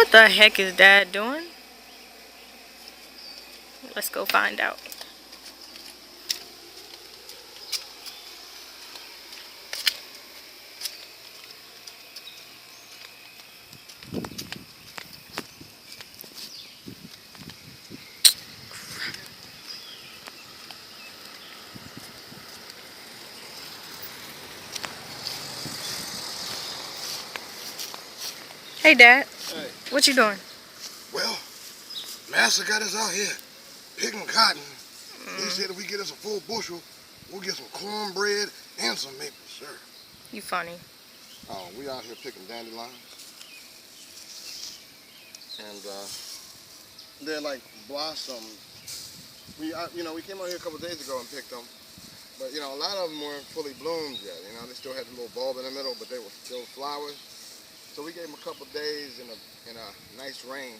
What the heck is Dad doing? Let's go find out. Hey, Dad. Hey. What you doing? Well, Master got us out here picking cotton. He said if we get us a full bushel, we'll get some cornbread and some maple syrup. You funny. Oh, we out here picking dandelions. And they're like blossoms. We came out here a couple days ago and picked them. But, a lot of them weren't fully bloomed yet. They still had a little bulb in the middle, but they were still flowers. So we gave them a couple days in a nice rain.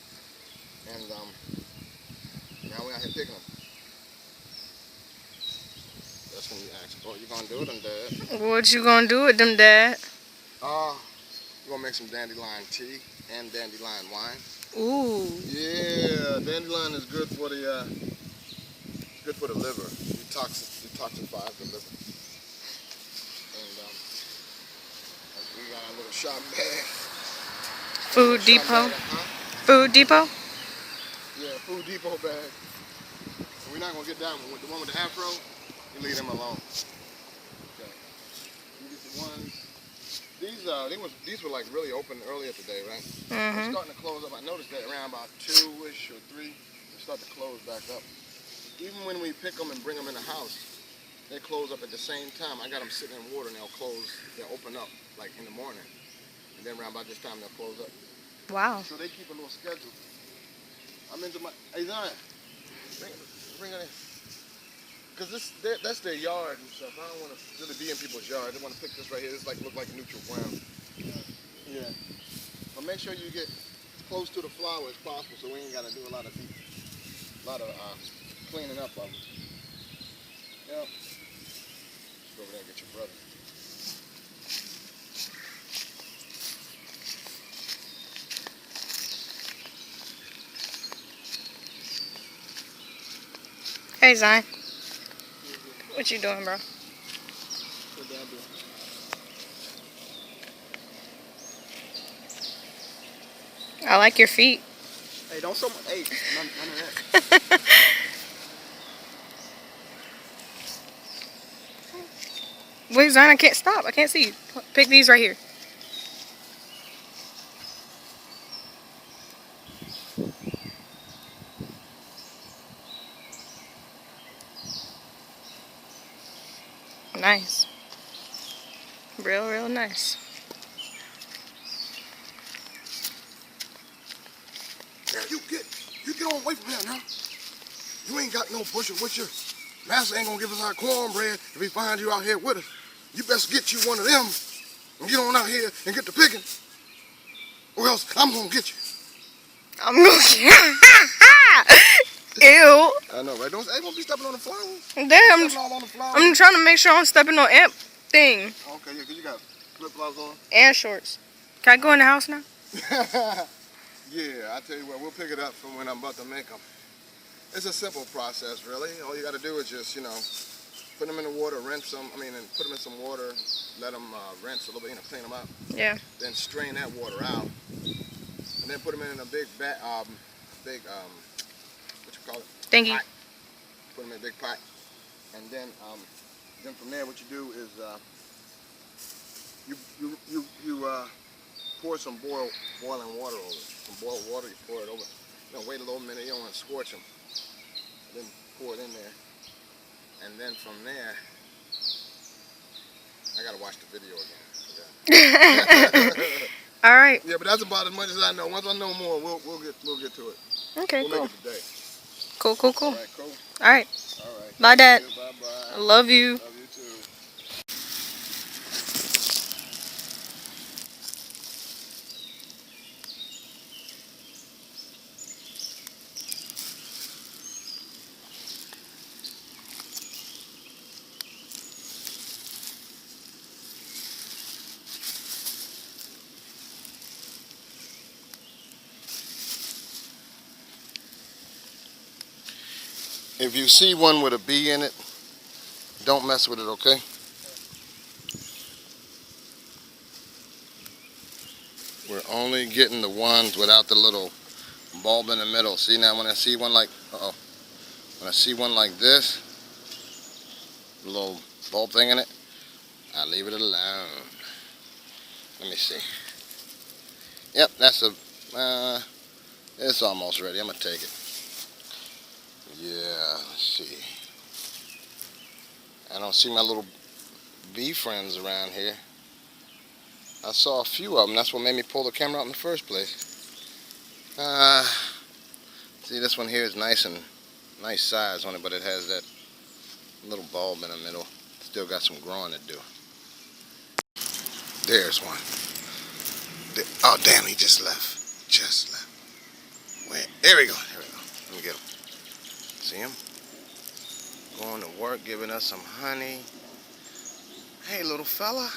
And now we're out here picking them. That's when you ask, what you gonna do with them, Dad? What you gonna do with them, Dad? We're gonna make some dandelion tea and dandelion wine. Ooh. Yeah, dandelion is good for the liver. Detoxifies the liver. And we got our little shop bag. Food Depot. Food Depot. Yeah, Food Depot bag. We're not gonna get that one. With the one with the afro, you leave them alone. Okay. You get the ones. These were like really open earlier today, right? They're starting to close up. I noticed that around about 2-ish or 3, they start to close back up. Even when we pick them and bring them in the house, they close up at the same time. I got them sitting in water and they'll open up like in the morning. And then around about this time they'll close up. Wow. So they keep a little schedule. I'm into my, hey Zion, bring it in. Because that's their yard and stuff. I don't want to really be in people's yard. They want to pick this right here. This look like neutral ground. Yeah. But make sure you get close to the flower as possible so we ain't got to do a lot of cleaning up of them. Yep. Let's go over there and get your brother. Hey, Zion. What you doing, bro? What Dad doing? I like your feet. Hey, don't show my, hey, none of that. Wait, Zion, I can't stop. I can't see you. Pick these right here. Nice. Real nice. Yeah, you get on away from here now. You ain't got no bushel with you. Master ain't gonna give us our cornbread if he finds you out here with us. You best get you one of them and get on out here and get the picking. Or else I'm gonna get you. I'm gonna Ew. I know, right? Don't be stepping on the flowers. Damn. All on the flowers. I'm trying to make sure I'm stepping on imp thing. Okay, yeah, because you got flip-flops on. And shorts. Can I go in the house now? Yeah, I tell you what, we'll pick it up from when I'm about to make them. It's a simple process, really. All you got to do is just, put them in the water, rinse them. And put them in some water, let them rinse a little bit, clean them up. Yeah. Then strain that water out, and then put them in a big what you call it? Thank you. Pot. Put them in a big pot, and then from there, what you do is you pour some boiling water over it. Some boiled water, you pour it over. Wait a little minute. You don't want to scorch them. Then pour it in there, and then from there, I gotta watch the video again. All right. Yeah, but that's about as much as I know. Once I know more, we'll get to it. Okay, we'll cool. make it today. Cool. All right, cool. All right. All right. Bye, Dad. Bye-bye. I love you. Love you too. If you see one with a bee in it, don't mess with it, okay? We're only getting the ones without the little bulb in the middle. See, now when I see one like, when I see one like this, a little bulb thing in it, I leave it alone. Let me see. Yep, that's a, it's almost ready. I'm gonna take it. Yeah, let's see. I don't see my little bee friends around here. I saw a few of them. That's what made me pull the camera out in the first place. See, this one here is nice size on it, but it has that little bulb in the middle. Still got some growing to do. There's one. Oh, damn, he just left. Just left. Wait, there we go. There we go. Let me get him. See him? Going to work, giving us some honey. Hey, little fella.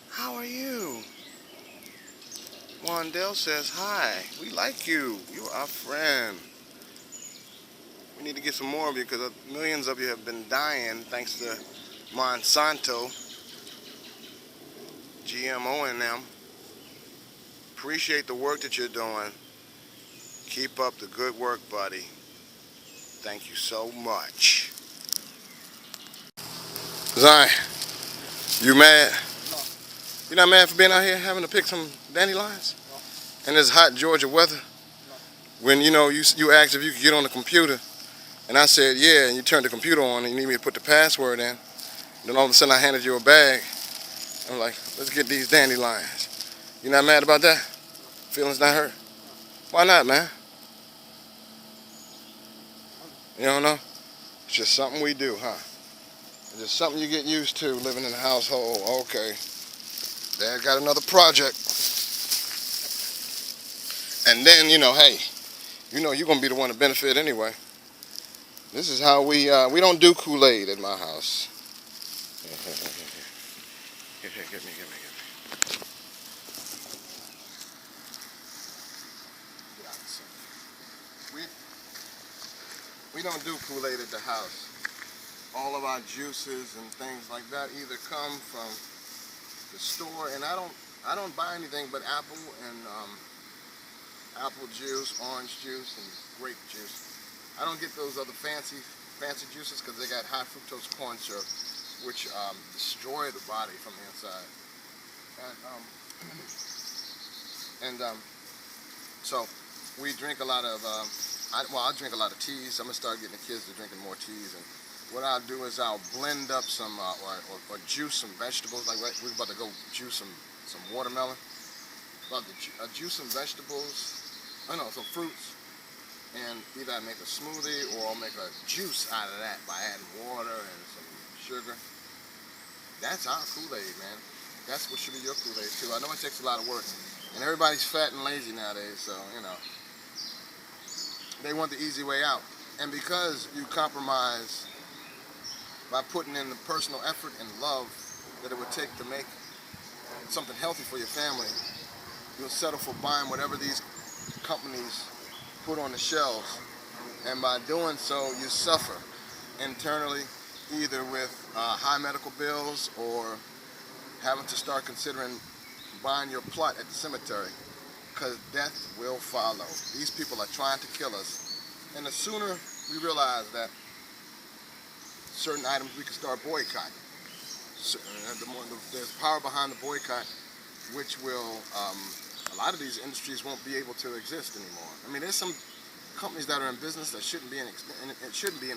How are you? Wandell says hi. We like you. You're our friend. We need to get some more of you because millions of you have been dying thanks to Monsanto, GMO in them. Appreciate the work that you're doing. Keep up the good work, buddy. Thank you so much. Zion, you mad? No. You're not mad for being out here having to pick some dandelions? No. In this hot Georgia weather? No. When you asked if you could get on the computer, and I said yeah, and you turned the computer on and you need me to put the password in. Then all of a sudden I handed you a bag. I'm like, let's get these dandelions. You not mad about that? Feelings not hurt? Why not, man? You don't know? It's just something we do, huh? It's just something you get used to living in a household. Okay. Dad got another project. And then, hey, you're going to be the one to benefit anyway. This is how we don't do Kool-Aid at my house. Here, get me. We don't do Kool-Aid at the house. All of our juices and things like that either come from the store, and I don't buy anything but apple and apple juice, orange juice, and grape juice. I don't get those other fancy juices because they got high fructose corn syrup, which destroy the body from the inside. So we drink a lot of. I drink a lot of teas. I'm gonna start getting the kids to drinking more teas. And what I'll do is I'll blend up some or juice some vegetables. Like we're about to go juice some watermelon. About to juice some vegetables. Some fruits. And either I make a smoothie or I'll make a juice out of that by adding water and some sugar. That's our Kool-Aid, man. That's what should be your Kool-Aid too. I know it takes a lot of work, and everybody's fat and lazy nowadays, so they want the easy way out. And because you compromise by putting in the personal effort and love that it would take to make something healthy for your family, you'll settle for buying whatever these companies put on the shelves, and by doing so you suffer internally, either with high medical bills or having to start considering buying your plot at the cemetery, because death will follow. These people are trying to kill us, and the sooner we realize that certain items we can start boycotting, there's power behind the boycott, which will a lot of these industries won't be able to exist anymore. I mean, there's some companies that are in business that shouldn't be in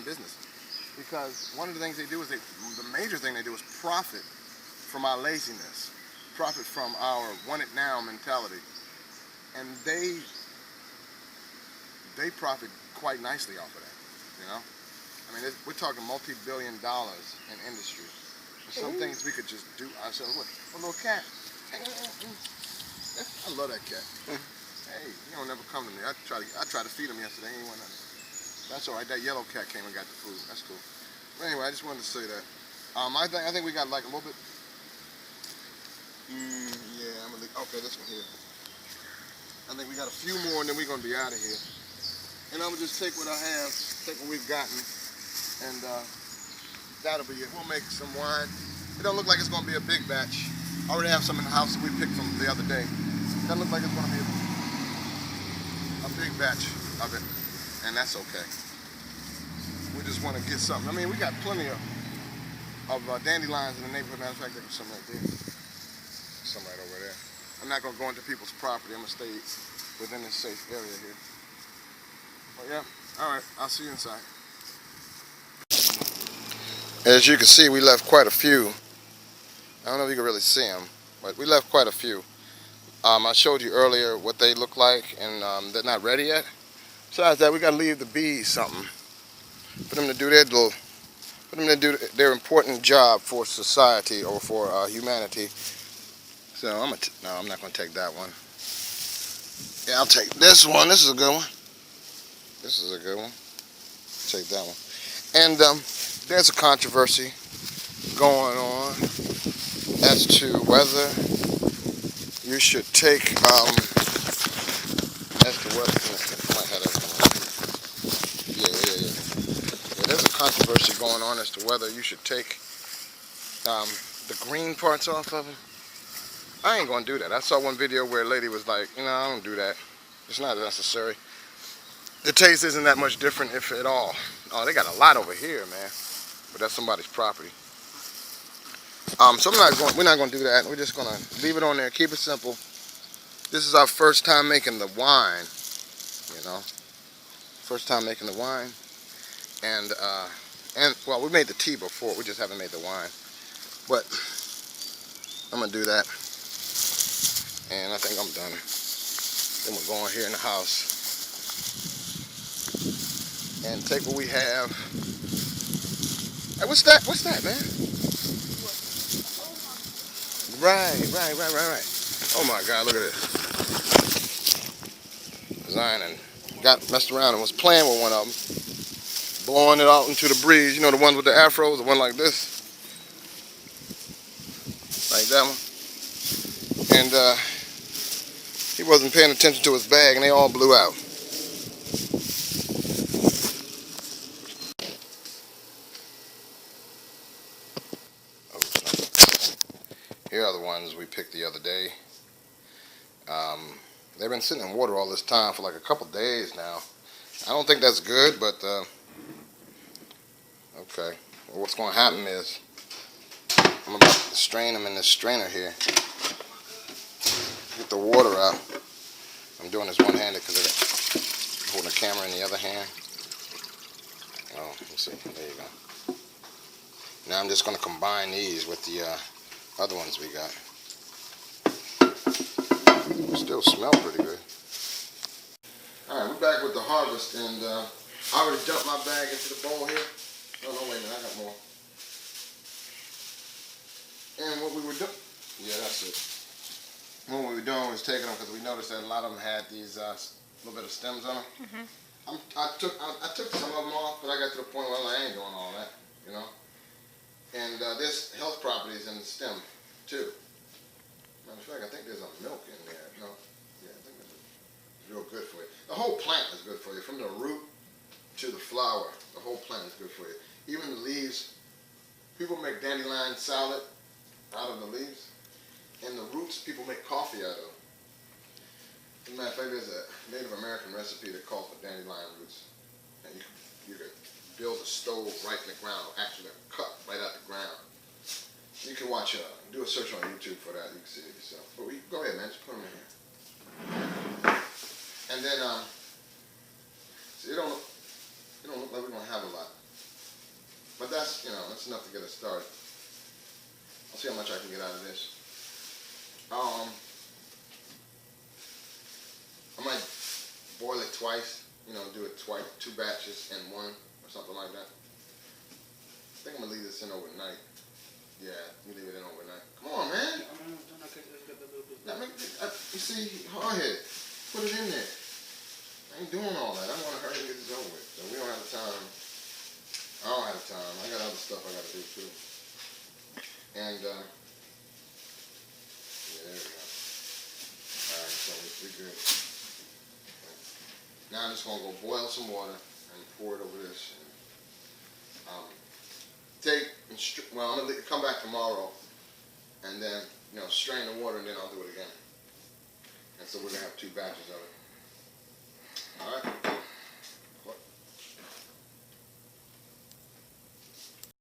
business, because one of the things they do is the major thing they do is profit from our laziness, profit from our want it now mentality, and they profit quite nicely off of that. I mean, we're talking multi-billion dollars in industry. There's some things we could just do ourselves. Look, a little cat. I love that cat. Hey, he don't never come to me. I tried to feed him yesterday. He ain't want nothing. That's all right. That yellow cat came and got the food. That's cool. But anyway, I just wanted to say that. I think we got like a little bit. Yeah, I'm gonna leave. Okay, this one here. I think we got a few more, and then we're gonna be out of here. And I'm gonna just take what I have. take what we've gotten, and that'll be it. We'll make some wine. It don't look like it's going to be a big batch. I already have some in the house that we picked from the other day. It doesn't look like it's going to be a big batch of it, and that's okay. We just want to get something. I mean, we got plenty of dandelions in the neighborhood. Matter of fact, there's some right there. Some right over there. I'm not going to go into people's property. I'm going to stay within this safe area here. But yeah, all right. I'll see you inside. As you can see, we left quite a few. I don't know if you can really see them, but we left quite a few. I showed you earlier what they look like, and they're not ready yet. Besides that, we got to leave the bees something for them to do their important job for society or for humanity. So no, I'm not going to take that one. Yeah, I'll take this one. This is a good one. This is a good one. Take that one. And there's a controversy going on as to whether you should take there's a controversy going on as to whether you should take the green parts off of them. I ain't gonna do that. I saw one video where a lady was like, I don't do that. It's not necessary. The taste isn't that much different, if at all. Oh, they got a lot over here, man. But that's somebody's property. So we're not gonna do that. We're just gonna leave it on there, keep it simple. This is our first time making the wine, First time making the wine. And well, we made the tea before, we just haven't made the wine. But I'm gonna do that. And I think I'm done. Then we're going here in the house and take what we have. Hey, what's that? What's that, man? Right. Oh my God, look at this. Zion and messed around and was playing with one of them, blowing it out into the breeze. You know, the ones with the afros, the one like this, like that one. And he wasn't paying attention to his bag, and they all blew out. Here are the ones we picked the other day. They've been sitting in water all this time for like a couple days now. I don't think that's good, but okay. Well, what's going to happen is I'm about to strain them in this strainer here. Get the water out. I'm doing this one-handed because I'm holding the camera in the other hand. Oh, let's see. There you go. Now I'm just going to combine these with the other ones we got. Still smell pretty good. Alright, we're back with the harvest, and I already dumped my bag into the bowl here. Oh, no, wait a minute, I got more. And what we were doing, yeah, that's it. What we were doing was taking them because we noticed that a lot of them had these little bit of stems on them. I took some of them off, but I got to the point where I ain't doing all that, And there's health properties in the stem, too. Matter of fact, I think there's a milk in there. No, yeah, I think it's real good for you. The whole plant is good for you, from the root to the flower. The whole plant is good for you. Even the leaves. People make dandelion salad out of the leaves, and the roots people make coffee out of. As a matter of fact, there's a Native American recipe that calls for dandelion roots, and you could build a stove right in the ground, or actually a cup right out the ground. You can watch, do a search on YouTube for that. You can see it yourself. But go ahead, man. Just put them in here. And then, see, it don't look like we're gonna have a lot. But that's, that's enough to get us started. I'll see how much I can get out of this. I might boil it twice. Do it twice, 2 batches in one, or something like that. I think I'm gonna leave this in overnight. Yeah, you leave it in overnight. Come on, man. You see, hard-headed. Put it in there. I ain't doing all that. I want to hurry and get this over with. So we don't have time. I don't have time. I got other stuff I got to do too. And yeah, there we go. All right, so we're good. Now I'm just gonna go boil some water. and pour it over this. And, I'm gonna come back tomorrow, and then strain the water, and then I'll do it again. And so we're gonna have 2 batches of it. All right.